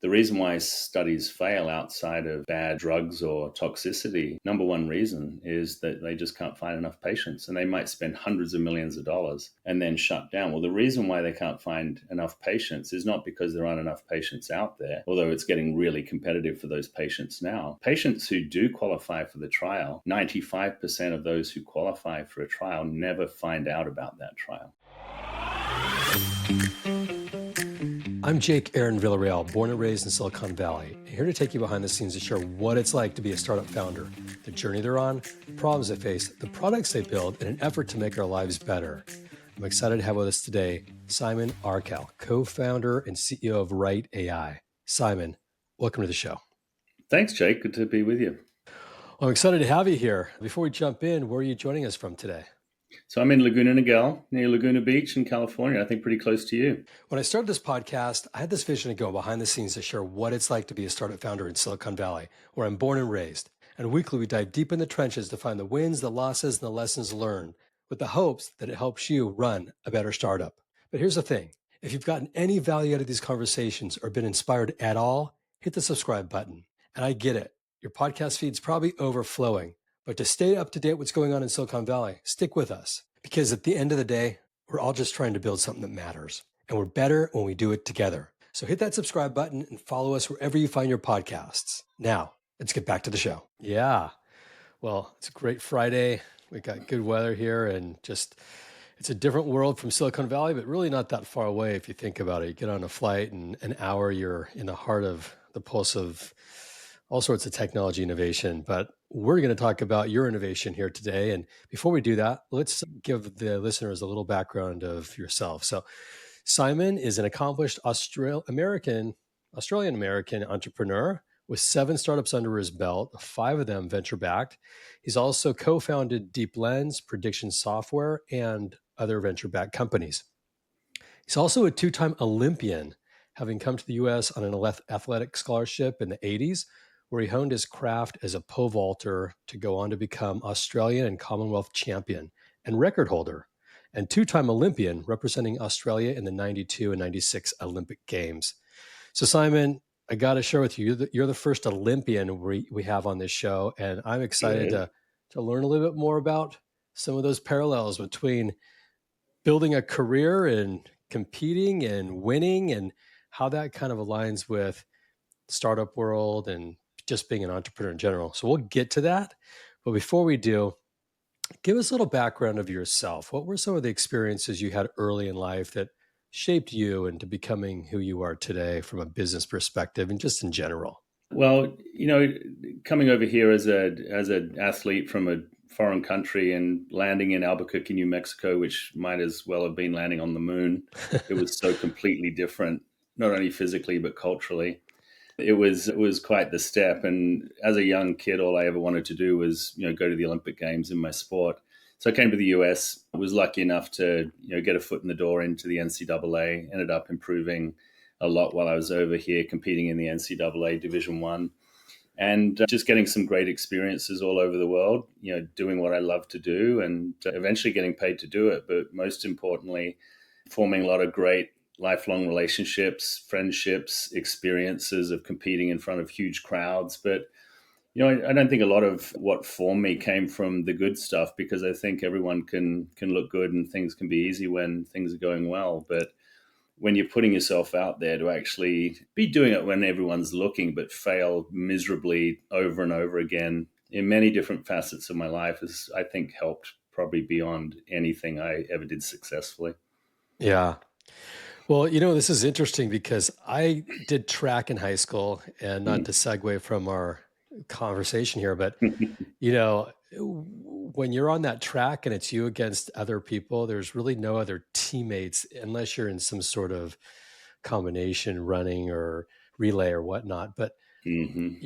The reason why studies fail outside of bad drugs or toxicity, number one reason is that they just can't find enough patients, and they might spend hundreds of millions of dollars and then shut down. Well, the reason why they can't find enough patients is not because there aren't enough patients out there, although it's getting really competitive for those patients now. Patients who do qualify for the trial, 95% of those who qualify for a trial never find out about that trial. I'm Jake Aaron Villarreal, born and raised in Silicon Valley, here to take you behind the scenes to share what it's like to be a startup founder, the journey they're on, the problems they face, the products they build in an effort to make our lives better. I'm excited to have with us today Simon Arkell, co-founder and CEO of Right AI. Simon, welcome to the show. Thanks, Jake. Good to be with you. Well, I'm excited to have you here. Before we jump in, where are you joining us from today? So I'm in Laguna Niguel, near Laguna Beach in California, I think pretty close to you. When I started this podcast, I had this vision to go behind the scenes to share what it's like to be a startup founder in Silicon Valley, where I'm born and raised. And weekly, we dive deep in the trenches to find the wins, the losses, and the lessons learned, with the hopes that it helps you run a better startup. But here's the thing. If you've gotten any value out of these conversations or been inspired at all, hit the subscribe button. And I get it. Your podcast feed's probably overflowing. But to stay up to date with what's going on in Silicon Valley, stick with us. Because at the end of the day, we're all just trying to build something that matters. And we're better when we do it together. So hit that subscribe button and follow us wherever you find your podcasts. Now, let's get back to the show. Yeah. Well, it's a great Friday. We got good weather here and it's a different world from Silicon Valley, but really not that far away if you think about it. You get on a flight and an hour, you're in the heart of the pulse of all sorts of technology innovation. But we're going to talk about your innovation here today. And before we do that, let's give the listeners a little background of yourself. So Simon is an accomplished Australian-American entrepreneur with 7 startups under his belt, 5 of them venture-backed. He's also co-founded Deep Lens, Predixion Software, and other venture-backed companies. He's also a 2-time Olympian, having come to the U.S. on an athletic scholarship in the 80s, where he honed his craft as a pole vaulter to go on to become Australian and Commonwealth champion and record holder, and 2-time Olympian representing Australia in the 92 and 96 Olympic Games. So Simon, I got to share with you, you're the first Olympian we have on this show, and I'm excited to learn a little bit more about some of those parallels between building a career and competing and winning and how that kind of aligns with the startup world and just being an entrepreneur in general. So we'll get to that. But before we do, give us a little background of yourself. What were some of the experiences you had early in life that shaped you into becoming who you are today from a business perspective and just in general? Well, coming over here as an athlete from a foreign country and landing in Albuquerque, New Mexico, which might as well have been landing on the moon. It was so completely different, not only physically, but culturally. It was quite the step. And as a young kid, all I ever wanted to do was, go to the Olympic Games in my sport. So I came to the US, was lucky enough to, get a foot in the door into the NCAA, ended up improving a lot while I was over here competing in the NCAA Division I, and just getting some great experiences all over the world, doing what I love to do and eventually getting paid to do it. But most importantly, forming a lot of great lifelong relationships, friendships, experiences of competing in front of huge crowds. But, I don't think a lot of what formed me came from the good stuff, because I think everyone can look good and things can be easy when things are going well. But when you're putting yourself out there to actually be doing it when everyone's looking, but fail miserably over and over again in many different facets of my life has, I think, helped probably beyond anything I ever did successfully. Yeah. Well, this is interesting because I did track in high school, and not to segue from our conversation here, but, when you're on that track and it's you against other people, there's really no other teammates unless you're in some sort of combination running or relay or whatnot. But, in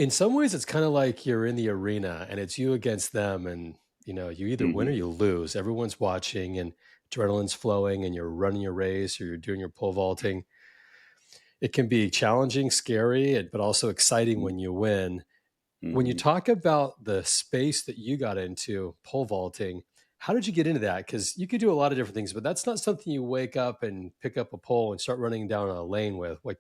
some ways it's kind of like you're in the arena and it's you against them, and, you either win or you lose. Everyone's watching and adrenaline's flowing and you're running your race or you're doing your pole vaulting. It can be challenging, scary, but also exciting when you win. When you talk about the space that you got into, pole vaulting, How did you get into that? Because you could do a lot of different things, but that's not something you wake up and pick up a pole and start running down a lane with. Like,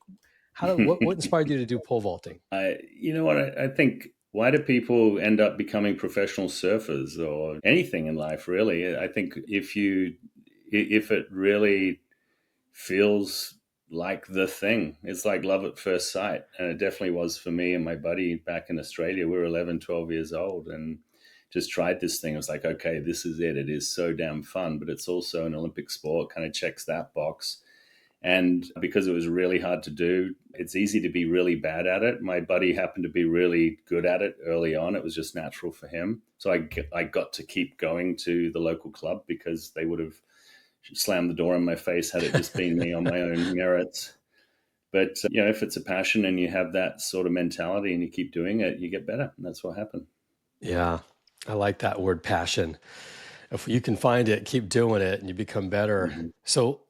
what inspired you to do pole vaulting? You know what? I think, why do people end up becoming professional surfers or anything in life? Really, I think if it really feels like the thing, it's like love at first sight, and it definitely was for me and my buddy back in Australia. We were 11, 12 years old, and just tried this thing. I was like, okay, this is it. It is so damn fun, but it's also an Olympic sport. Kind of checks that box. And because it was really hard to do, it's easy to be really bad at it. My buddy happened to be really good at it early on. It was just natural for him. So I got to keep going to the local club because they would have slammed the door in my face had it just been me on my own merits. But, if it's a passion and you have that sort of mentality and you keep doing it, you get better. And that's what happened. Yeah, I like that word passion. If you can find it, keep doing it and you become better. Hmm. So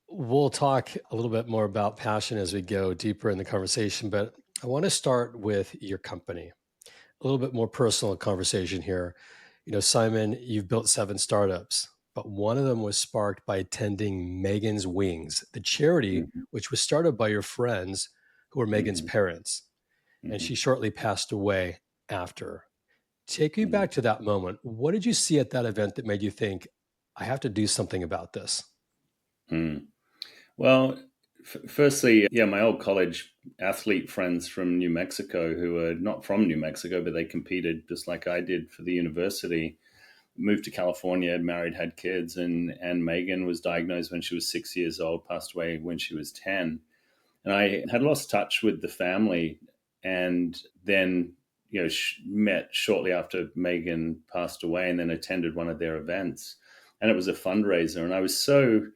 we'll talk a little bit more about passion as we go deeper in the conversation, but I want to start with your company. A little bit more personal conversation here. Simon, you've built 7 startups, but one of them was sparked by attending Megan's Wings, the charity Hmm. which was started by your friends who were Megan's Hmm. parents. And Hmm. she shortly passed away after. Take me Hmm. back to that moment. What did you see at that event that made you think, I have to do something about this? Hmm. Well, firstly, yeah, my old college athlete friends from New Mexico who were not from New Mexico, but they competed just like I did for the university, moved to California, married, had kids, and Megan was diagnosed when she was 6 years old, passed away when she was 10. And I had lost touch with the family, and then met shortly after Megan passed away, and then attended one of their events, and it was a fundraiser, and I was so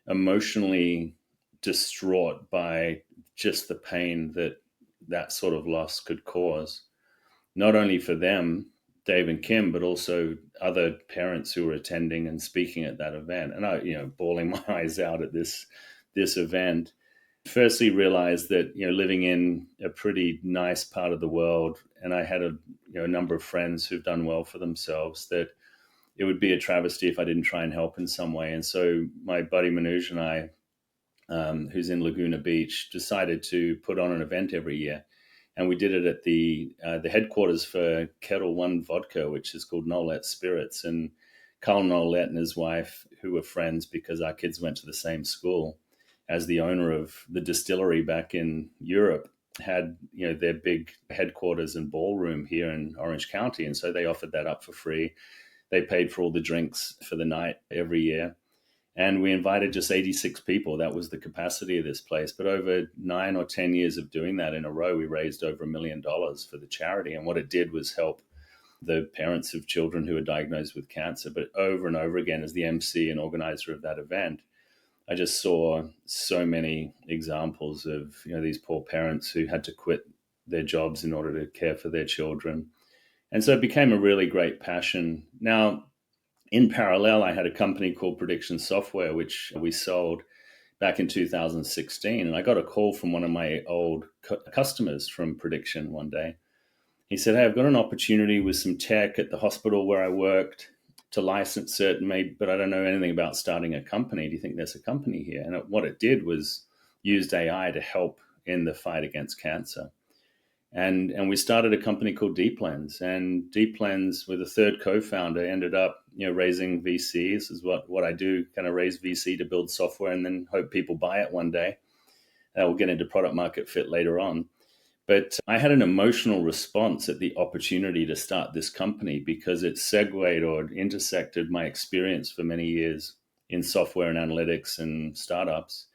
emotionally distraught by just the pain that that sort of loss could cause, not only for them, Dave and Kim, but also other parents who were attending and speaking at that event. And I, bawling my eyes out at this event. Firstly, realized that living in a pretty nice part of the world, and I had a number of friends who've done well for themselves, that it would be a travesty if I didn't try and help in some way. And so my buddy Manoj and I, who's in Laguna Beach, decided to put on an event every year, and we did it at the headquarters for Kettle One Vodka, which is called Nolet Spirits. And Carl Nolet and his wife, who were friends because our kids went to the same school as the owner of the distillery back in Europe, had their big headquarters and ballroom here in Orange County, and so they offered that up for free. They paid for all the drinks for the night every year. And we invited just 86 people. That was the capacity of this place. But over 9 or 10 years of doing that in a row, we raised over $1 million for the charity. And what it did was help the parents of children who were diagnosed with cancer. But over and over again, as the MC and organizer of that event, I just saw so many examples of these poor parents who had to quit their jobs in order to care for their children. And so it became a really great passion. Now, in parallel, I had a company called Predixion Software, which we sold back in 2016. And I got a call from one of my old customers from Predixion one day. He said, "Hey, I've got an opportunity with some tech at the hospital where I worked to license it, maybe, but I don't know anything about starting a company. Do you think there's a company here?" And what it did was used AI to help in the fight against cancer. And we started a company called Deep Lens, and Deep Lens, with a third co-founder, ended up raising VC. This is what I do, kind of raise VC to build software and then hope people buy it one day. We'll get into product market fit later on. But I had an emotional response at the opportunity to start this company because it segued or intersected my experience for many years in software and analytics and startups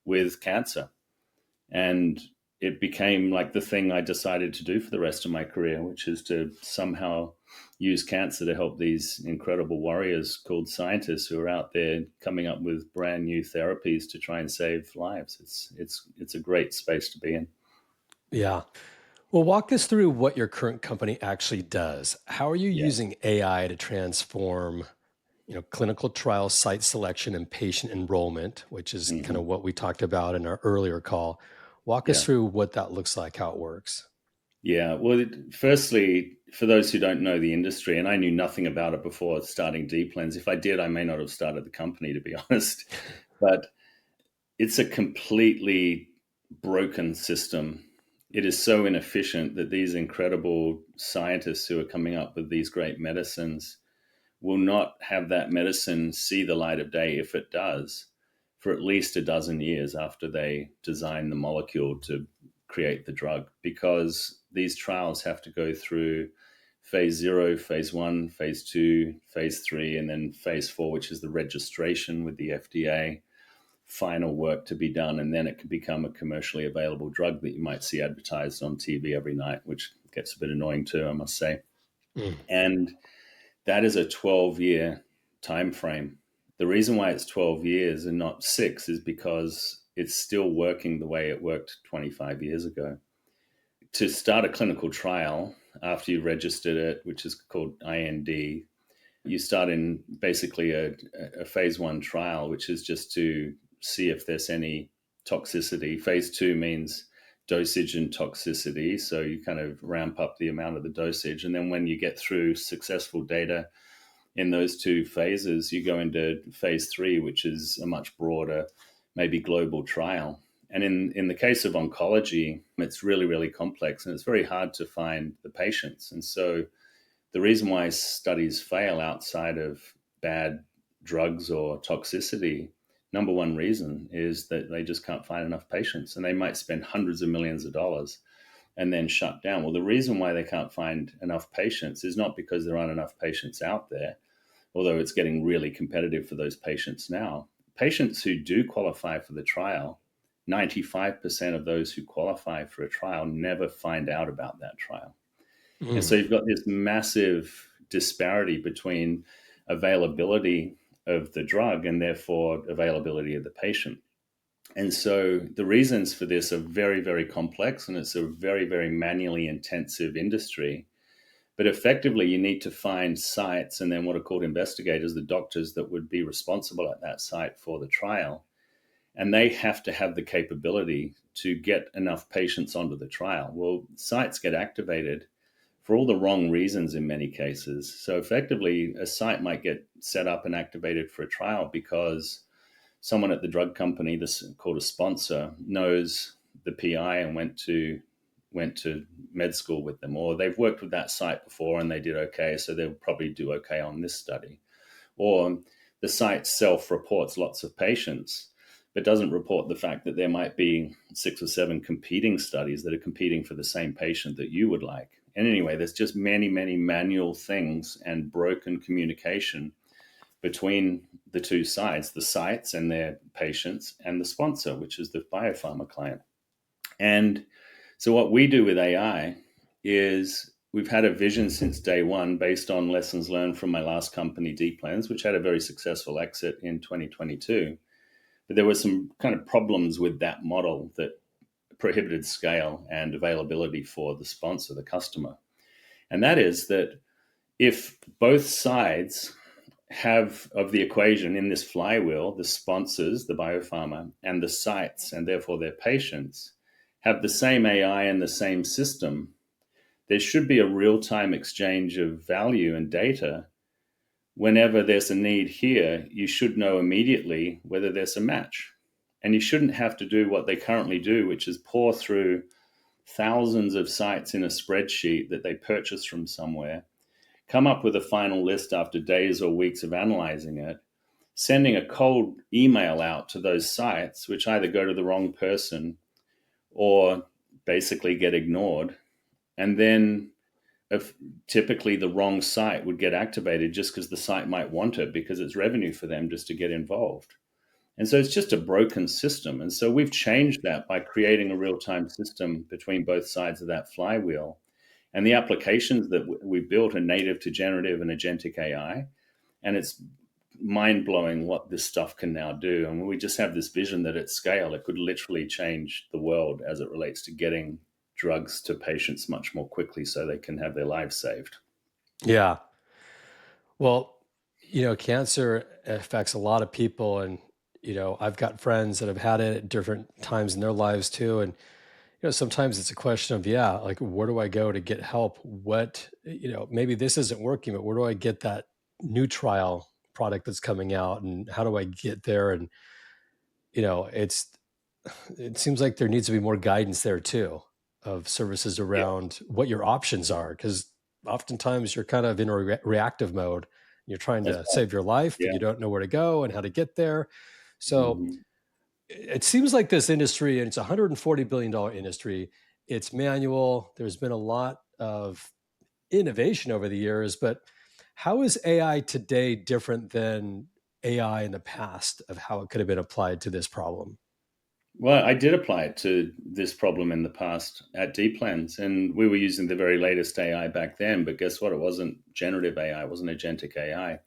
with cancer. And it became like the thing I decided to do for the rest of my career, which is to somehow use cancer to help these incredible warriors called scientists who are out there coming up with brand new therapies to try and save lives. It's a great space to be in. Yeah. Well, walk us through what your current company actually does. How are you Yeah. using AI to transform, clinical trial site selection and patient enrollment, which is kind Hmm. of what we talked about in our earlier call. Walk us Yeah. through what that looks like, how it works. Yeah. Well, firstly, for those who don't know the industry, and I knew nothing about it before starting Deep Lens. If I did, I may not have started the company, to be honest. But it's a completely broken system. It is so inefficient that these incredible scientists who are coming up with these great medicines will not have that medicine see the light of day, if it does, for at least a dozen years after they design the molecule to create the drug, because these trials have to go through phase zero, phase one, phase two, phase three, and then phase four, which is the registration with the FDA, final work to be done, and then it can become a commercially available drug that you might see advertised on TV every night, which gets a bit annoying too, I must say. Mm. And that is a 12-year time frame. The reason why it's 12 years and not 6 is because it's still working the way it worked 25 years ago. To start a clinical trial after you registered it, which is called IND, you start in basically a phase one trial, which is just to see if there's any toxicity. Phase two means dosage and toxicity. So you kind of ramp up the amount of the dosage. And then when you get through successful data in those two phases, you go into phase three, which is a much broader, maybe global trial. And in the case of oncology, it's really, really complex and it's very hard to find the patients. And so the reason why studies fail outside of bad drugs or toxicity, number one reason is that they just can't find enough patients, and they might spend hundreds of millions of dollars and then shut down. Well, the reason why they can't find enough patients is not because there aren't enough patients out there, although it's getting really competitive for those patients now. Patients who do qualify for the trial, 95% of those who qualify for a trial never find out about that trial. And Mm. so you've got this massive disparity between availability of the drug and therefore availability of the patient. And so the reasons for this are very, very complex, and it's a very, very manually intensive industry. But effectively, you need to find sites and then what are called investigators, the doctors that would be responsible at that site for the trial. And they have to have the capability to get enough patients onto the trial. Well, sites get activated for all the wrong reasons in many cases. So effectively, a site might get set up and activated for a trial because someone at the drug company, this called a sponsor, knows the PI and went to med school with them, or they've worked with that site before and they did okay, so they'll probably do okay on this study. Or the site self reports lots of patients, but doesn't report the fact that there might be 6 or 7 competing studies that are competing for the same patient that you would like. And anyway, there's just many, many manual things and broken communication between the two sides, the sites and their patients, and the sponsor, which is the biopharma client. And so, what we do with AI is we've had a vision since day one based on lessons learned from my last company, Deep Lens, which had a very successful exit in 2022. But there were some kind of problems with that model that prohibited scale and availability for the sponsor, the customer. And that is that if both sides have of the equation in this flywheel, the sponsors, the biopharma, and the sites, and therefore their patients, have the same AI and the same system, there should be a real time exchange of value and data. Whenever there's a need here, you should know immediately whether there's a match. And you shouldn't have to do what they currently do, which is pour through thousands of sites in a spreadsheet that they purchase from somewhere, come up with a final list after days or weeks of analyzing it, sending a cold email out to those sites, which either go to the wrong person or basically get ignored. And then if typically the wrong site would get activated just because the site might want it because it's revenue for them just to get involved. And so it's just a broken system. And so we've changed that by creating a real time system between both sides of that flywheel. And the applications that we built are native to generative and agentic AI. And it's mind blowing what this stuff can now do. And we just have this vision that at scale, it could literally change the world as it relates to getting drugs to patients much more quickly so they can have their lives saved. Yeah. Well, cancer affects a lot of people. And, I've got friends that have had it at different times in their lives too. And, Sometimes it's a question of, yeah, like, where do I go to get help? Maybe this isn't working, but where do I get that new trial product that's coming out, and how do I get there? And, you know, it's, it seems like there needs to be more guidance there too, of services Yeah. around what your options are. Cause oftentimes you're kind of in a reactive mode. You're trying That's to right. save your life, but Yeah. you don't know where to go and how to get there. So Hmm. it seems like this industry, and it's a $140 billion industry, it's manual. There's been a lot of innovation over the years, but how is AI today different than AI in the past of how it could have been applied to this problem? Well, I did apply it to this problem in the past at Deeplands, and we were using the very latest AI back then. But guess what? It wasn't generative AI, it wasn't agentic AI.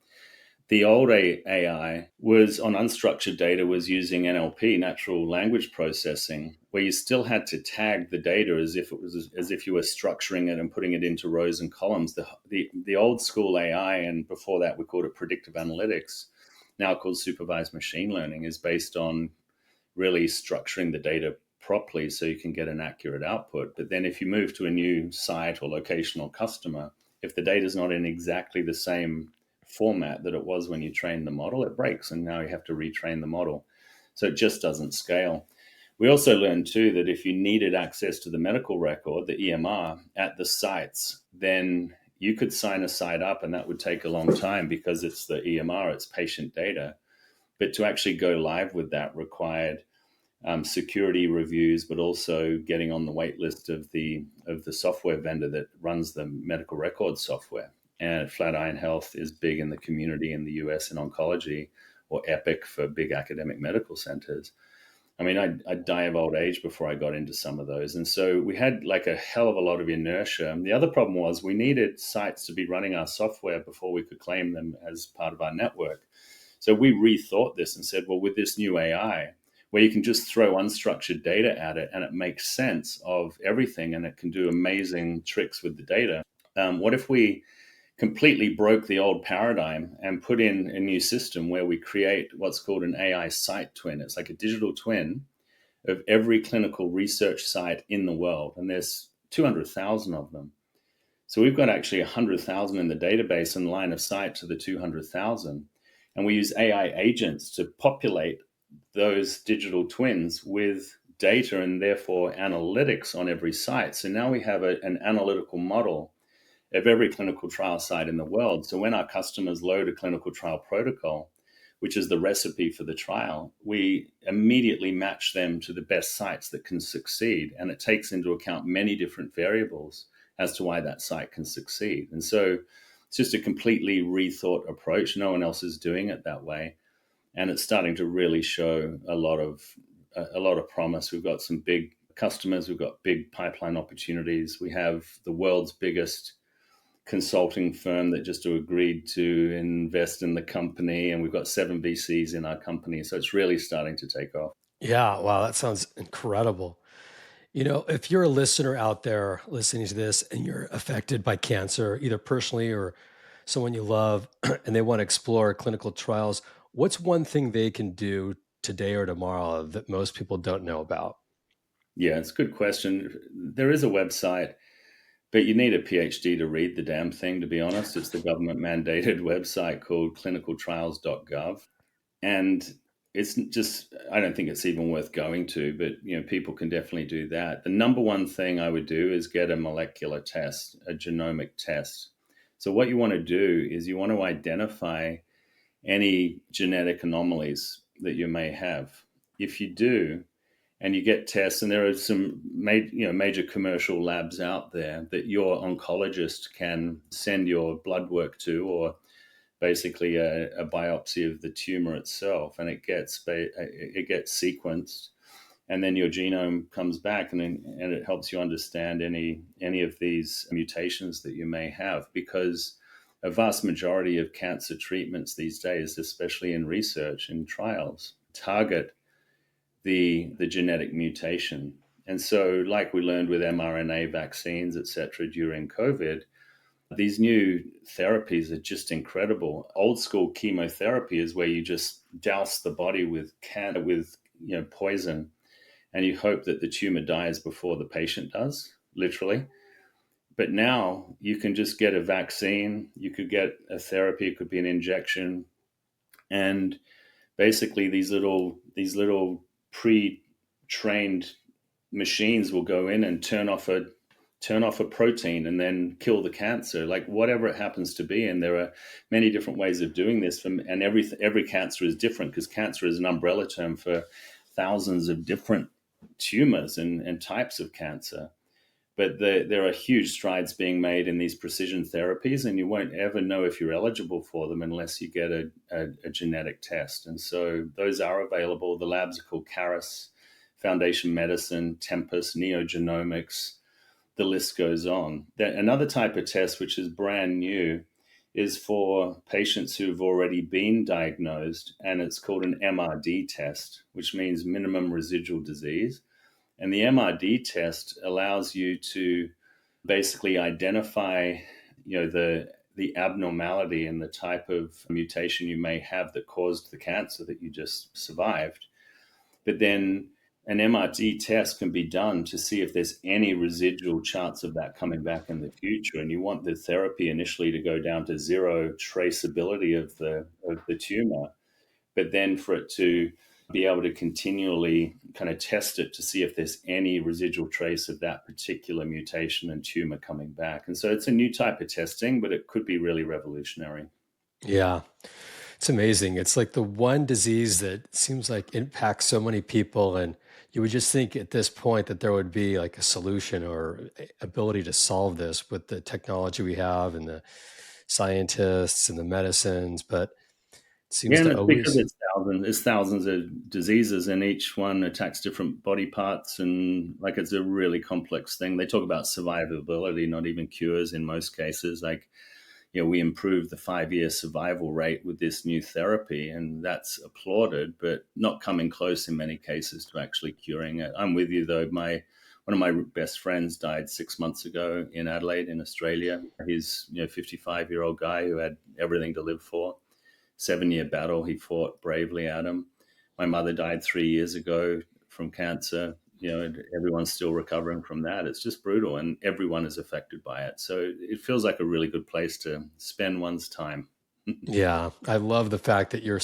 The old AI was on unstructured data, was using NLP, natural language processing, where you still had to tag the data as if it was as if you were structuring it and putting it into rows and columns. The old school AI, and before that we called it predictive analytics, now called supervised machine learning, is based on really structuring the data properly so you can get an accurate output. But then if you move to a new site or location or customer, if the data is not in exactly the same format that it was when you trained the model, it breaks and now you have to retrain the model. So it just doesn't scale. We also learned too that if you needed access to the medical record, the EMR, at the sites, then you could sign a site up and that would take a long time because it's the EMR, it's patient data. But to actually go live with that required security reviews, but also getting on the wait list of the software vendor that runs the medical record software. And Flatiron Health is big in the community in the US in oncology, or Epic for big academic medical centers. I mean, I'd die of old age before I got into some of those. And so we had like a hell of a lot of inertia. And the other problem was we needed sites to be running our software before we could claim them as part of our network. So we rethought this and said, well, with this new AI, where you can just throw unstructured data at it and it makes sense of everything and it can do amazing tricks with the data. What if we completely broke the old paradigm and put in a new system where we create what's called an AI site twin? It's like a digital twin of every clinical research site in the world. And there's 200,000 of them. So we've got actually 100,000 in the database and line of sight to the 200,000. And we use AI agents to populate those digital twins with data and therefore analytics on every site. So now we have an analytical model of every clinical trial site in the world. So when our customers load a clinical trial protocol, which is the recipe for the trial, we immediately match them to the best sites that can succeed. And it takes into account many different variables as to why that site can succeed. And so it's just a completely rethought approach. No one else is doing it that way. And it's starting to really show a lot of promise. We've got some big customers, we've got big pipeline opportunities. We have the world's biggest consulting firm that just agreed to invest in the company, and we've got 7 VCs in our company. So it's really starting to take off. Yeah, wow, that sounds incredible. If you're a listener out there listening to this and you're affected by cancer, either personally or someone you love, and they want to explore clinical trials, what's one thing they can do today or tomorrow that most people don't know about? Yeah, it's a good question. There is a website, but you need a PhD to read the damn thing, to be honest. It's the government mandated website called clinicaltrials.gov. And it's just, I don't think it's even worth going to, but people can definitely do that. The number one thing I would do is get a molecular test, a genomic test. So what you want to do is you want to identify any genetic anomalies that you may have. If you do, and you get tests, and there are some major commercial labs out there that your oncologist can send your blood work to, or basically a biopsy of the tumor itself, and it gets sequenced, and then your genome comes back, and it helps you understand any of these mutations that you may have, because a vast majority of cancer treatments these days, especially in research and trials, target the genetic mutation. And so, like we learned with mRNA vaccines, et cetera, during COVID, these new therapies are just incredible. Old school chemotherapy is where you just douse the body with poison, and you hope that the tumor dies before the patient does, literally. But now you can just get a vaccine, you could get a therapy, it could be an injection, and basically these little pre-trained machines will go in and turn off a protein and then kill the cancer, like whatever it happens to be. And there are many different ways of doing this, and every cancer is different, because cancer is an umbrella term for thousands of different tumors and types of cancer. But there are huge strides being made in these precision therapies, and you won't ever know if you're eligible for them unless you get a genetic test. And so those are available. The labs are called Caris, Foundation Medicine, Tempus, Neogenomics. The list goes on. Another type of test, which is brand new, is for patients who've already been diagnosed, and it's called an MRD test, which means minimum residual disease. And the MRD test allows you to basically identify, the abnormality and the type of mutation you may have that caused the cancer that you just survived. But then an MRD test can be done to see if there's any residual chance of that coming back in the future. And you want the therapy initially to go down to zero traceability of the tumor, but then for it to be able to continually kind of test it to see if there's any residual trace of that particular mutation and tumor coming back. And so it's a new type of testing, but it could be really revolutionary. Yeah. It's amazing. It's like the one disease that seems like impacts so many people. And you would just think at this point that there would be like a solution or ability to solve this with the technology we have and the scientists and the medicines, but it seems Yeah, and to it's because always, it's thousands of diseases, and each one attacks different body parts, and like it's a really complex thing. They talk about survivability, not even cures in most cases. Like, we improved the 5-year survival rate with this new therapy, and that's applauded, but not coming close in many cases to actually curing it. I'm with you though. One of my best friends died 6 months ago in Adelaide, in Australia. He's 55-year-old guy who had everything to live for. 7-year battle he fought bravely at him. My mother died 3 years ago from cancer. And everyone's still recovering from that. It's just brutal, and everyone is affected by it. So it feels like a really good place to spend one's time. yeah, I love the fact that you're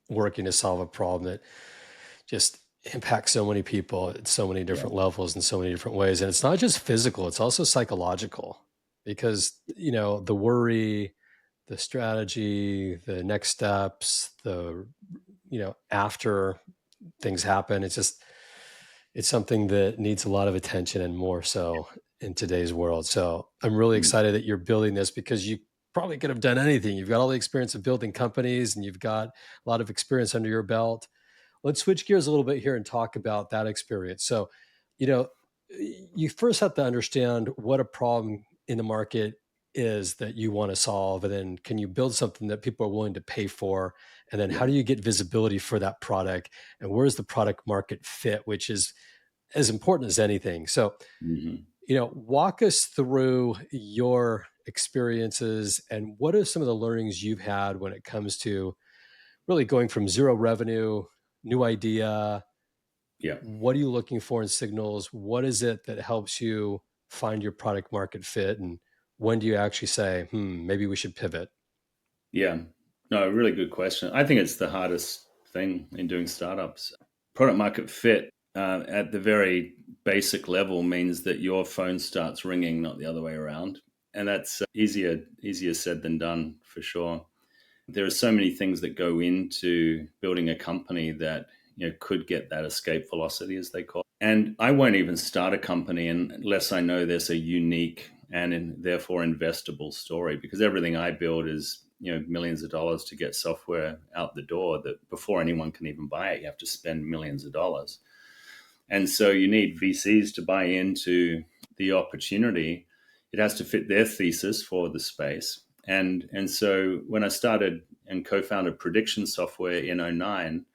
working to solve a problem that just impacts so many people at so many Yeah. different levels in so many different ways. And it's not just physical, it's also psychological because, the worry, the strategy, the next steps, after things happen, it's something that needs a lot of attention and more so in today's world. So I'm really Mm. excited that you're building this because you probably could have done anything. You've got all the experience of building companies and you've got a lot of experience under your belt. Let's switch gears a little bit here and talk about that experience. So, you know, you first have to understand what a problem in the market is that you want to solve. And then can you build something that people are willing to pay for? And then how Yeah. do you get visibility for that product? And where's the product market fit, which is as important as anything. So, Hmm. walk us through your experiences and what are some of the learnings you've had when it comes to really going from zero revenue, new idea. Yeah. What are you looking for in signals? What is it that helps you find your product market fit? And when do you actually say, maybe we should pivot? Yeah. No, really good question. I think it's the hardest thing in doing startups. Product market fit, at the very basic level, means that your phone starts ringing, not the other way around. And that's easier said than done, for sure. There are so many things that go into building a company that could get that escape velocity, as they call it. And I won't even start a company unless I know there's a unique and therefore investable story, because everything I build is millions of dollars to get software out the door that before anyone can even buy it, you have to spend millions of dollars. And so you need VCs to buy into the opportunity. It has to fit their thesis for the space. And so when I started and co-founded Predixion Software in '09,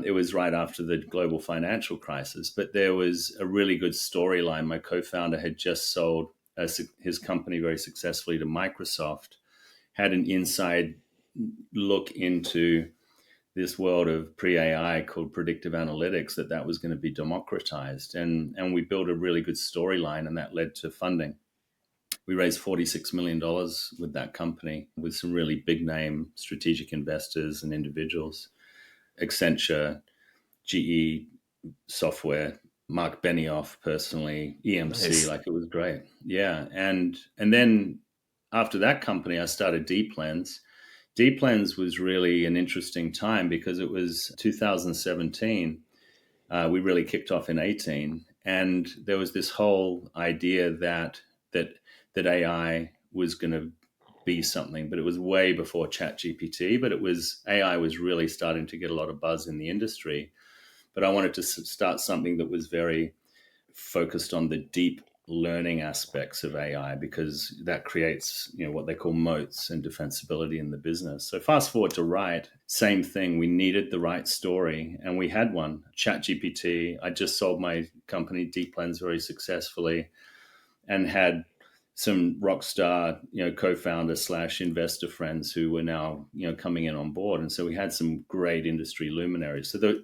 it was right after the global financial crisis, but there was a really good storyline. My co-founder had just sold his company very successfully to Microsoft, had an inside look into this world of pre-AI called predictive analytics, that was going to be democratized. And we built a really good storyline, and that led to funding. We raised $46 million with that company with some really big name strategic investors and individuals. Accenture, GE Software, Mark Benioff personally, EMC, Nice. like it was great. Yeah. And then after that company, I started Deep Lens. Deep Lens was really an interesting time because it was 2017. We really kicked off in 18, and there was this whole idea that AI was going to be something, but it was way before ChatGPT. But AI was really starting to get a lot of buzz in the industry. But I wanted to start something that was very focused on the deep learning aspects of AI, because that creates, what they call moats and defensibility in the business. So fast forward to Right, same thing. We needed the right story, and we had one. ChatGPT. I just sold my company Deep Lens very successfully, and had some rock star, co-founder / investor friends who were now, coming in on board. And so we had some great industry luminaries. So the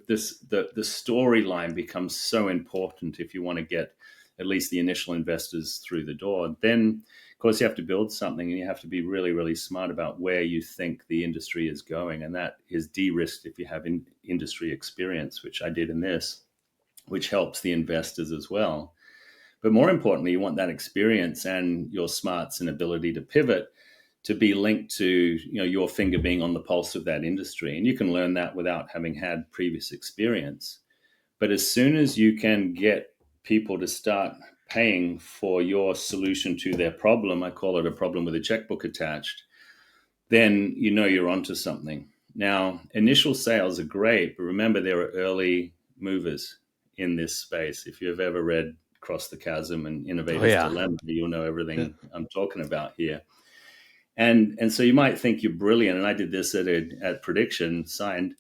storyline becomes so important if you want to get at least the initial investors through the door. Then, of course, you have to build something, and you have to be really, really smart about where you think the industry is going. And that is de-risked if you have industry experience, which I did in this, which helps the investors as well. But more importantly, you want that experience and your smarts and ability to pivot to be linked to, your finger being on the pulse of that industry. And you can learn that without having had previous experience. But as soon as you can get people to start paying for your solution to their problem, I call it a problem with a checkbook attached, then you're onto something. Now, initial sales are great, but remember, there are early movers in this space. If you've ever read Cross the Chasm and Oh Innovator's yeah. Dilemma, you'll know Yeah. everything I'm talking about here. And so you might think you're brilliant. And I did this at Predixion, signed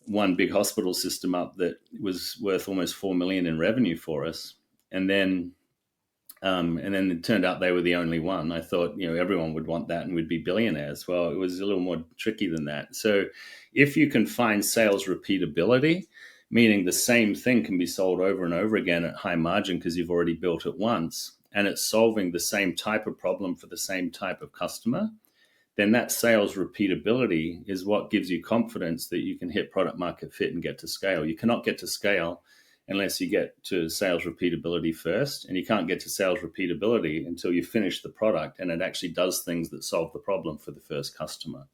one big hospital system up that was worth almost 4 million in revenue for us. And then it turned out they were the only one. I thought, everyone would want that and we'd be billionaires. Well, it was a little more tricky than that. So if you can find sales repeatability, meaning the same thing can be sold over and over again at high margin because you've already built it once, and it's solving the same type of problem for the same type of customer, then that sales repeatability is what gives you confidence that you can hit product market fit and get to scale. You cannot get to scale unless you get to sales repeatability first, and you can't get to sales repeatability until you finish the product and it actually does things that solve the problem for the first customer.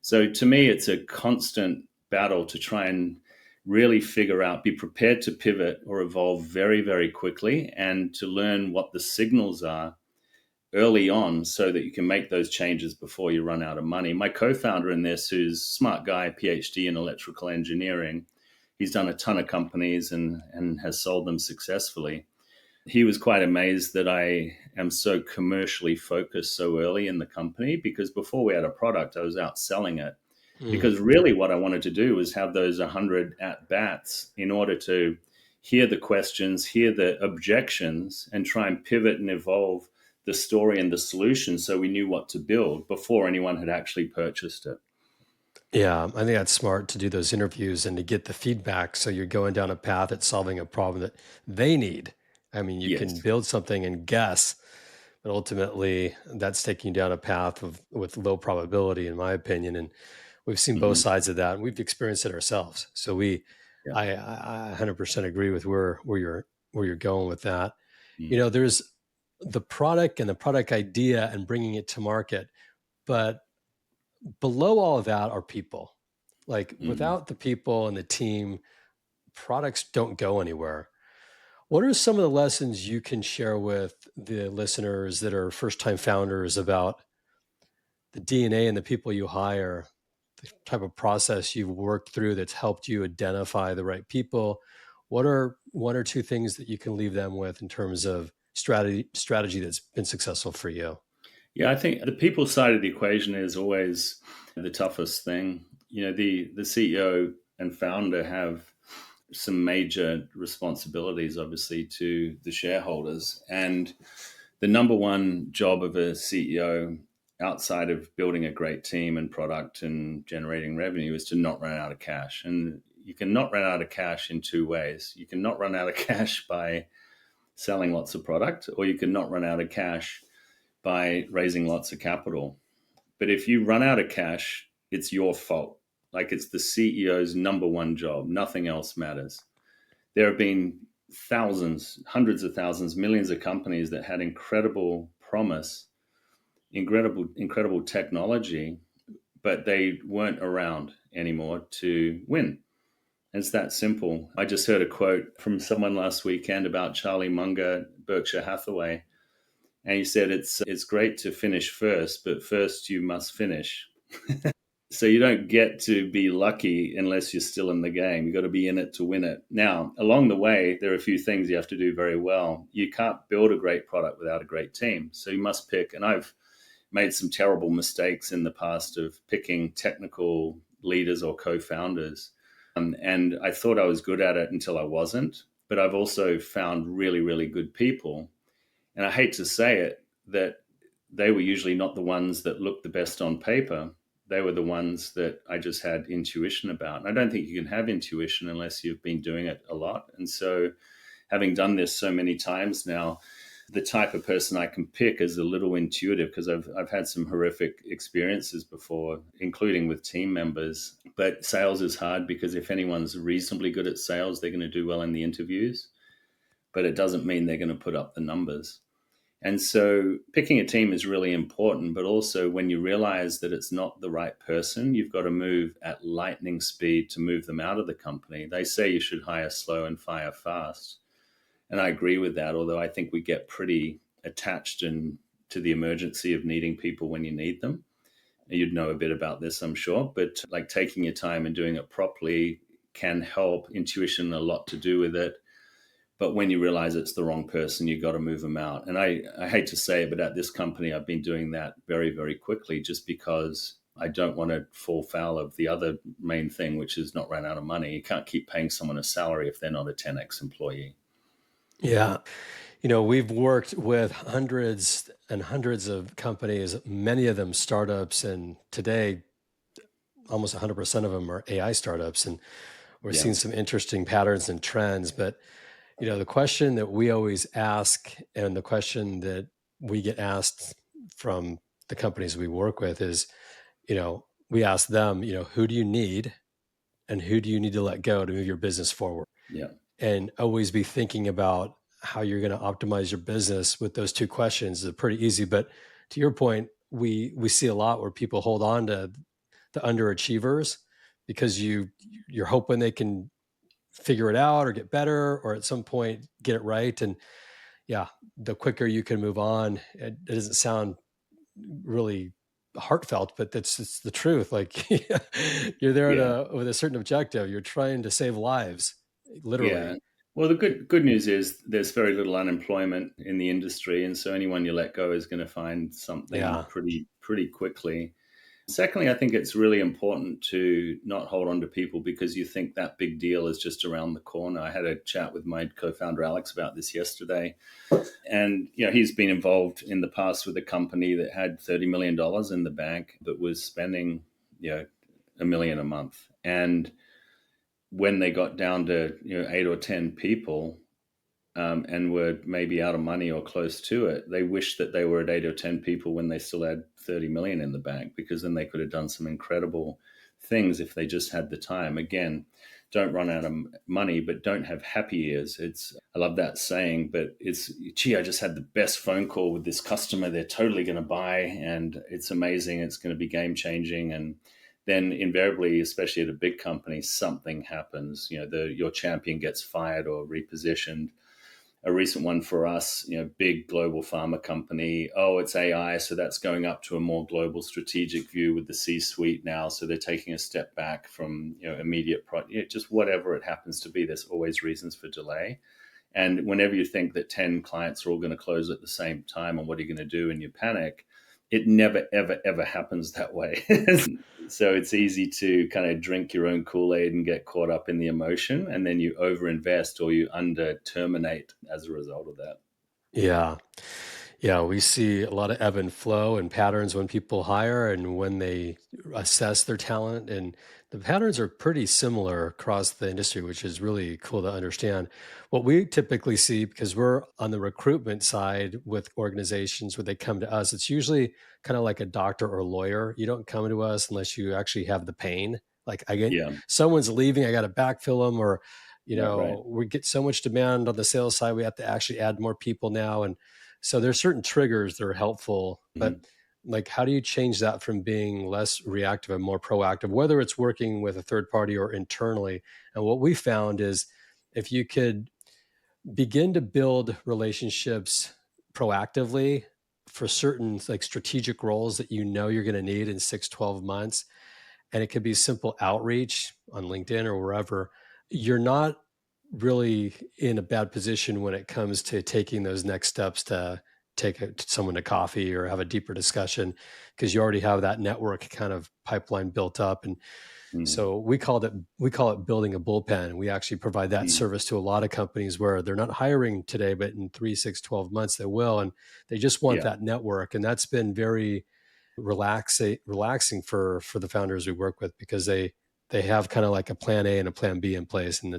So to me, it's a constant battle to try and really figure out, be prepared to pivot or evolve very, very quickly, and to learn what the signals are early on so that you can make those changes before you run out of money. My co-founder in this, who's a smart guy, PhD in electrical engineering, he's done a ton of companies and has sold them successfully. He was quite amazed that I am so commercially focused so early in the company, because before we had a product, I was out selling it. Because really what I wanted to do was have those 100 at-bats in order to hear the questions, hear the objections, and try and pivot and evolve the story and the solution so we knew what to build before anyone had actually purchased it. Yeah, I think that's smart to do those interviews and to get the feedback so you're going down a path at solving a problem that they need. I mean, you can Yes. build something and guess, but ultimately that's taking you down a path with low probability, in my opinion. And we've seen both Mm-hmm. sides of that, and we've experienced it ourselves. So Yeah. I 100% agree with where you're going with that. Mm-hmm. There's the product and the product idea and bringing it to market, but below all of that are people. Like Mm-hmm. without the people and the team, products don't go anywhere. What are some of the lessons you can share with the listeners that are first time founders about the DNA and the people you hire, the type of process you've worked through that's helped you identify the right people? What are one or two things that you can leave them with in terms of strategy that's been successful for you? Yeah, I think the people side of the equation is always the toughest thing. The CEO and founder have some major responsibilities, obviously, to the shareholders. And the number one job of a CEO outside of building a great team and product and generating revenue is to not run out of cash. And you can not run out of cash in two ways. You can not run out of cash by selling lots of product, or you can not run out of cash by raising lots of capital. But if you run out of cash, it's your fault. Like, it's the CEO's number one job. Nothing else matters. There have been thousands, hundreds of thousands, millions of companies that had incredible promise, incredible technology, but they weren't around anymore to win. It's that simple. I just heard a quote from someone last weekend about Charlie Munger, Berkshire Hathaway, and he said it's great to finish first, but first you must finish. So you don't get to be lucky unless you're still in the game. You've got to be in it to win it. Now, along the way, there are a few things you have to do very well. You can't build a great product without a great team. So you must pick, and I've made some terrible mistakes in the past of picking technical leaders or co-founders. And I thought I was good at it until I wasn't. But I've also found really, really good people. And I hate to say it, that they were usually not the ones that looked the best on paper. They were the ones that I just had intuition about. And I don't think you can have intuition unless you've been doing it a lot. And so, having done this so many times now, the type of person I can pick is a little intuitive, because I've had some horrific experiences before, including with team members. But sales is hard, because if anyone's reasonably good at sales, they're going to do well in the interviews. But it doesn't mean they're going to put up the numbers. And so picking a team is really important, but also when you realize that it's not the right person, you've got to move at lightning speed to move them out of the company. They say you should hire slow and fire fast. And I agree with that, although I think we get pretty attached to the emergency of needing people when you need them. You'd know a bit about this, I'm sure, but like taking your time and doing it properly can help. Intuition a lot to do with it. But when you realize it's the wrong person, you got to move them out. And I hate to say it, but at this company, I've been doing that very, very quickly, just because I don't want to fall foul of the other main thing, which is not run out of money. You can't keep paying someone a salary if they're not a 10x employee. Yeah. We've worked with hundreds and hundreds of companies, many of them startups, and today almost 100% of them are AI startups. And we're Yeah. seeing some interesting patterns and trends. But the question that we always ask, and the question that we get asked from the companies we work with is, we ask them, who do you need and who do you need to let go to move your business forward? Yeah. And always be thinking about how you're going to optimize your business with those two questions. Is pretty easy. But to your point, we see a lot where people hold on to the underachievers because you're hoping they can figure it out or get better or at some point get it right. And yeah, the quicker you can move on, it doesn't sound really heartfelt, but it's the truth. Like you're there Yeah. with a certain objective. You're trying to save lives, Yeah. literally. Well, the good news is there's very little unemployment in the industry, and so anyone you let go is going to find something Yeah. pretty quickly. Secondly, I think it's really important to not hold on to people because you think that big deal is just around the corner. I had a chat with my co-founder Alex about this yesterday, and he's been involved in the past with a company that had $30 million in the bank but was spending $1 million a month, and when they got down to 8 or 10 people, and were maybe out of money or close to it, they wished that they were at 8 or 10 people when they still had 30 million in the bank, because then they could have done some incredible things if they just had the time. Again, don't run out of money, but don't have happy ears. I love that saying, but gee, I just had the best phone call with this customer. They're totally going to buy, and it's amazing. It's going to be game changing. And then invariably, especially at a big company, something happens. Your champion gets fired or repositioned. A recent one for us, big global pharma company. Oh, it's AI, so that's going up to a more global strategic view with the C-suite now. So they're taking a step back from immediate just whatever it happens to be. There's always reasons for delay. And whenever you think that 10 clients are all going to close at the same time, and what are you going to do, and you panic, it never, ever, ever happens that way. So it's easy to kind of drink your own Kool-Aid and get caught up in the emotion, and then you overinvest or you under terminate as a result of that. Yeah. Yeah, we see a lot of ebb and flow and patterns when people hire and when they assess their talent. And the patterns are pretty similar across the industry, which is really cool to understand. What we typically see, because we're on the recruitment side with organizations where they come to us, it's usually kind of like a doctor or lawyer. You don't come to us unless you actually have the pain. Like, I get Yeah, someone's leaving, I got to backfill them, or right. we get so much demand on the sales side, we have to actually add more people now. And so there's certain triggers that are helpful, but Mhm. like, how do you change that from being less reactive and more proactive, whether it's working with a third party or internally? And what we found is if you could begin to build relationships proactively for certain like strategic roles that you know you're going to need in 6, 12 months, and it could be simple outreach on LinkedIn or wherever, you're not really in a bad position when it comes to taking those next steps to take someone to coffee or have a deeper discussion, because you already have that network kind of pipeline built up. And Mm, so we call it building a bullpen. We actually provide that mm. service to a lot of companies where they're not hiring today, but in 3, 6, 12 months they will, and they just want Yeah, that network. And that's been very relaxing for the founders we work with, because they have kind of like a plan A and a plan B in place, and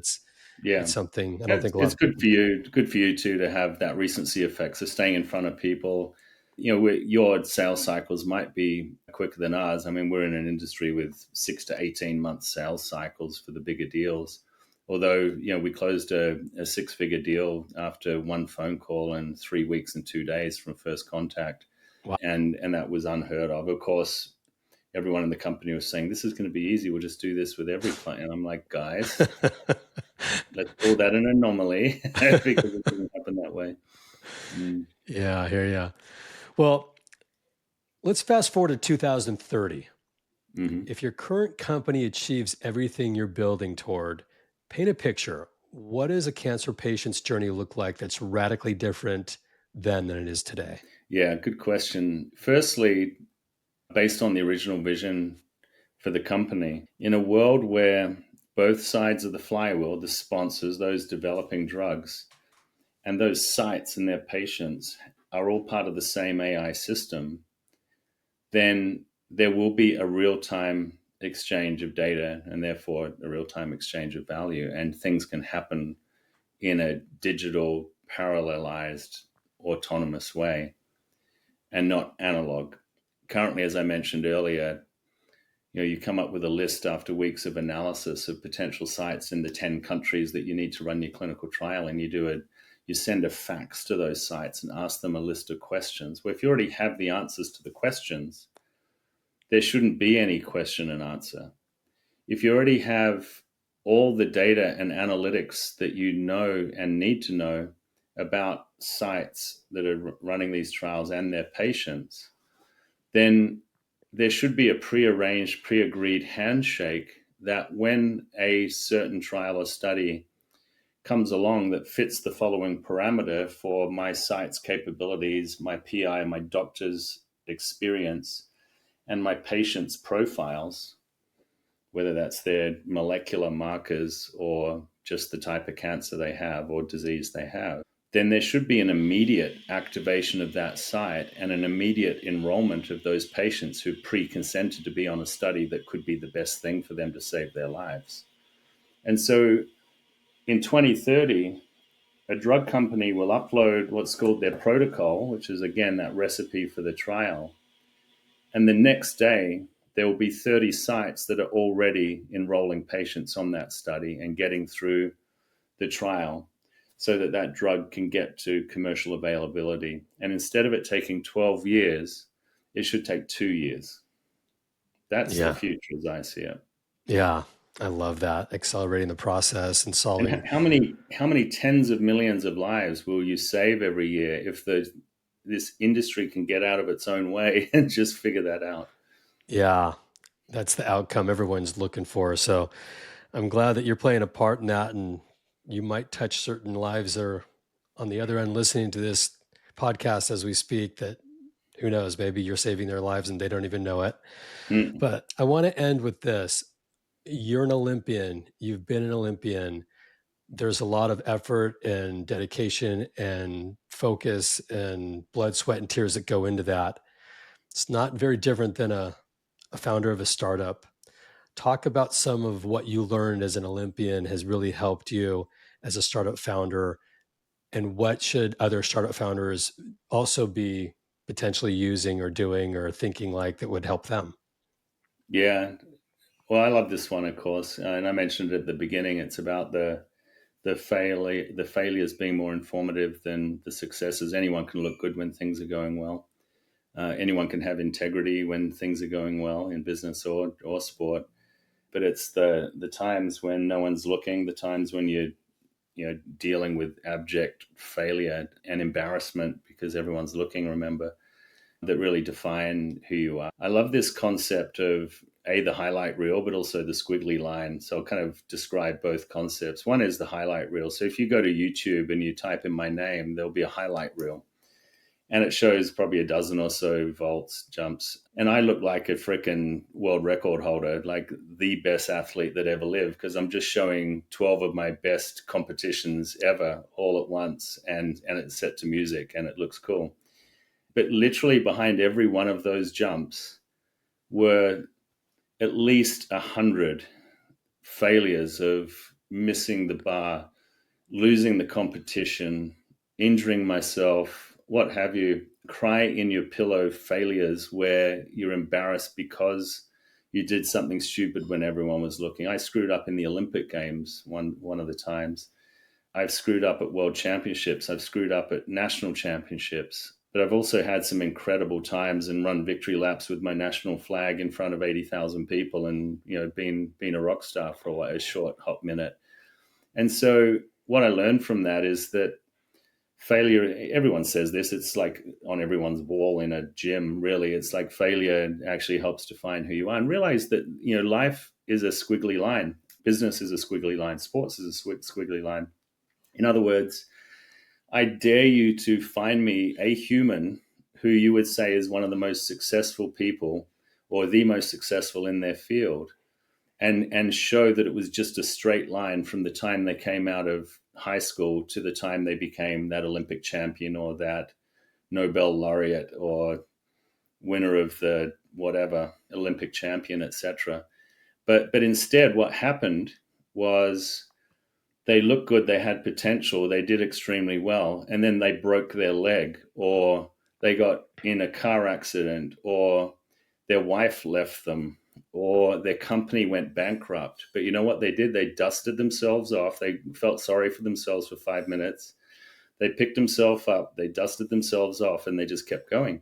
yeah. it's something I don't It's, think a lot it's of good people for do. you. Good for you too to have that recency effect. So staying in front of people, your sales cycles might be quicker than ours. I mean, we're in an industry with 6 to 18 month sales cycles for the bigger deals. Although, we closed a six-figure deal after one phone call and 3 weeks and 2 days from first contact, Wow. and that was unheard of. Of course, everyone in the company was saying this is going to be easy. We'll just do this with every client. And I'm like, guys, let's call that an anomaly because it doesn't happen that way. Mm, Yeah, I hear you. Well, let's fast forward to 2030. hmm If your current company achieves everything you're building toward, paint a picture. What does a cancer patient's journey look like that's radically different then than it is today? Yeah, good question. Firstly, based on the original vision for the company, in a world where both sides of the flywheel, the sponsors, those developing drugs, and those sites and their patients are all part of the same AI system, then there will be a real time exchange of data and therefore a real time exchange of value. And things can happen in a digital, parallelized, autonomous way and not analog. Currently, as I mentioned earlier, you come up with a list after weeks of analysis of potential sites in the 10 countries that you need to run your clinical trial, and you send a fax to those sites and ask them a list of questions. Well, if you already have the answers to the questions, there shouldn't be any question and answer. If you already have all the data and analytics that you know and need to know about sites that are running these trials and their patients, then there should be a prearranged, pre agreed handshake that when a certain trial or study comes along that fits the following parameter for my site's capabilities, my PI, my doctor's experience, and my patient's profiles, whether that's their molecular markers or just the type of cancer they have or disease they have, then there should be an immediate activation of that site and an immediate enrollment of those patients who pre-consented to be on a study that could be the best thing for them to save their lives. And so in 2030, a drug company will upload what's called their protocol, which is again that recipe for the trial. And the next day, there will be 30 sites that are already enrolling patients on that study and getting through the trial so that that drug can get to commercial availability. And instead of it taking 12 years, it should take 2 years. That's the Yeah. future as I see it. Yeah. I love that. Accelerating the process and And solving. how many tens of millions of lives will you save every year if this industry can get out of its own way and just figure that out? Yeah. That's the outcome everyone's looking for. So I'm glad that you're playing a part in that, and you might touch certain lives that are on the other end listening to this podcast as we speak, that who knows, maybe you're saving their lives and they don't even know it. Mm, But I want to end with this. You're an Olympian. You've been an Olympian. there's a lot of effort and dedication and focus and blood, sweat, and tears that go into that. It's not very different than a founder of a startup. Talk about some of what you learned as an Olympian has really helped you as a startup founder, and what should other startup founders also be potentially using or doing or thinking like that would help them? Yeah. Well, I love this one, of course, and I mentioned it at the beginning. It's about the failures being more informative than the successes. Anyone can look good when things are going well. Anyone can have integrity when things are going well in business or sport. But it's the times when no one's looking, the times when you're dealing with abject failure and embarrassment because everyone's looking. Remember, that really define who you are. I love this concept of the highlight reel, but also the squiggly line. So I'll kind of describe both concepts. One is the highlight reel. So if you go to YouTube and you type in my name, there'll be a highlight reel. And it shows probably a dozen or so vaults, jumps. And I look like a freaking world record holder, like the best athlete that ever lived, because I'm just showing 12 of my best competitions ever all at once. And it's set to music and it looks cool. But literally behind every one of those jumps were at least 100 failures of missing the bar, losing the competition, injuring myself, what have you, cry in your pillow failures where you're embarrassed because you did something stupid when everyone was looking. I screwed up in the Olympic Games one of the times. I've screwed up at world championships. I've screwed up at national championships. But I've also had some incredible times and run victory laps with my national flag in front of 80,000 people, and been a rock star for a short hot minute. And so what I learned from that is that failure, everyone says this, it's like on everyone's wall in a gym, really. It's like failure actually helps define who you are. And realize that life is a squiggly line. Business is a squiggly line. Sports is a squiggly line. In other words, I dare you to find me a human who you would say is one of the most successful people or the most successful in their field, and show that it was just a straight line from the time they came out of high school to the time they became that Olympic champion or that Nobel laureate or winner of the whatever Olympic champion, etc. But instead what happened was they looked good, they had potential, they did extremely well, and then they broke their leg, or they got in a car accident, or their wife left them, or their company went bankrupt. But you know what they did? They dusted themselves off. They felt sorry for themselves for 5 minutes. They picked themselves up, they dusted themselves off, and they just kept going.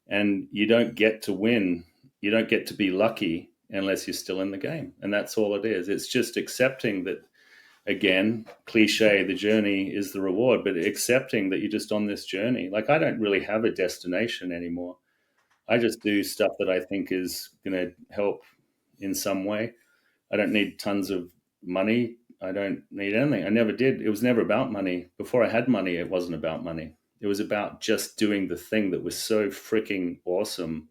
And you don't get to win, you don't get to be lucky unless you're still in the game. And that's all it is. It's just accepting that, again, cliche, the journey is the reward, but accepting that you're just on this journey. Like, I don't really have a destination anymore. I just do stuff that I think is going to help in some way. I don't need tons of money. I don't need anything. I never did. It was never about money. Before I had money, it wasn't about money. It was about just doing the thing that was so freaking awesome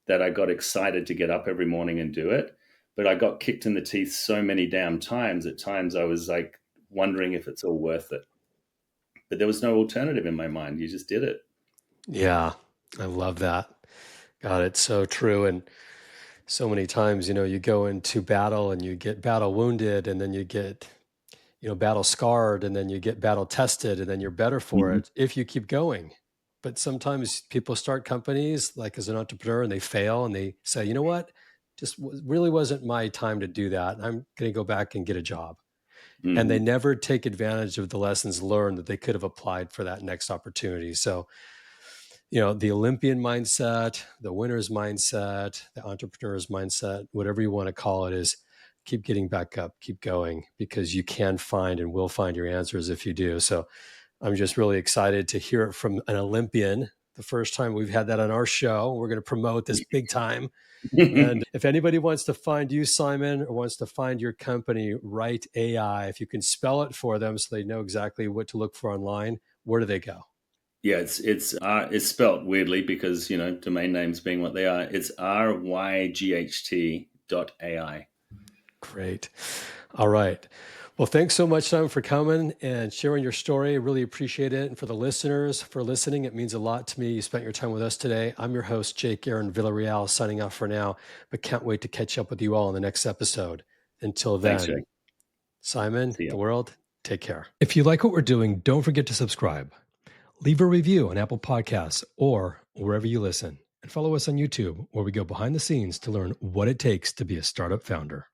that I got excited to get up every morning and do it. But I got kicked in the teeth so many damn times. At times I was like wondering if it's all worth it. But there was no alternative in my mind. You just did it. Yeah, I love that. God, it's so true. And so many times, you go into battle and you get battle wounded, and then you get, battle scarred, and then you get battle tested, and then you're better for Mhm. it if you keep going. But sometimes people start companies like as an entrepreneur and they fail and they say, you know what, just really wasn't my time to do that. I'm going to go back and get a job. And they Mhm. never take advantage of the lessons learned that they could have applied for that next opportunity. So, the Olympian mindset, the winner's mindset, the entrepreneur's mindset, whatever you want to call it, is keep getting back up, keep going, because you can find and will find your answers if you do. So I'm just really excited to hear it from an Olympian. The first time we've had that on our show. We're going to promote this big time. And if anybody wants to find you, Simon, or wants to find your company, Right AI, if you can spell it for them so they know exactly what to look for online, where do they go? Yeah, it's spelt weirdly because domain names being what they are. It's ryght.ai. Great. All right. Well, thanks so much, Simon, for coming and sharing your story. I really appreciate it. And for the listeners, for listening, it means a lot to me. You spent your time with us today. I'm your host, Jake Aaron Villarreal, signing off for now, but can't wait to catch up with you all in the next episode. Until Thanks, then, Jake. Simon, See ya. the world, take care. If you like what we're doing, don't forget to subscribe. Leave a review on Apple Podcasts or wherever you listen. And follow us on YouTube, where we go behind the scenes to learn what it takes to be a startup founder.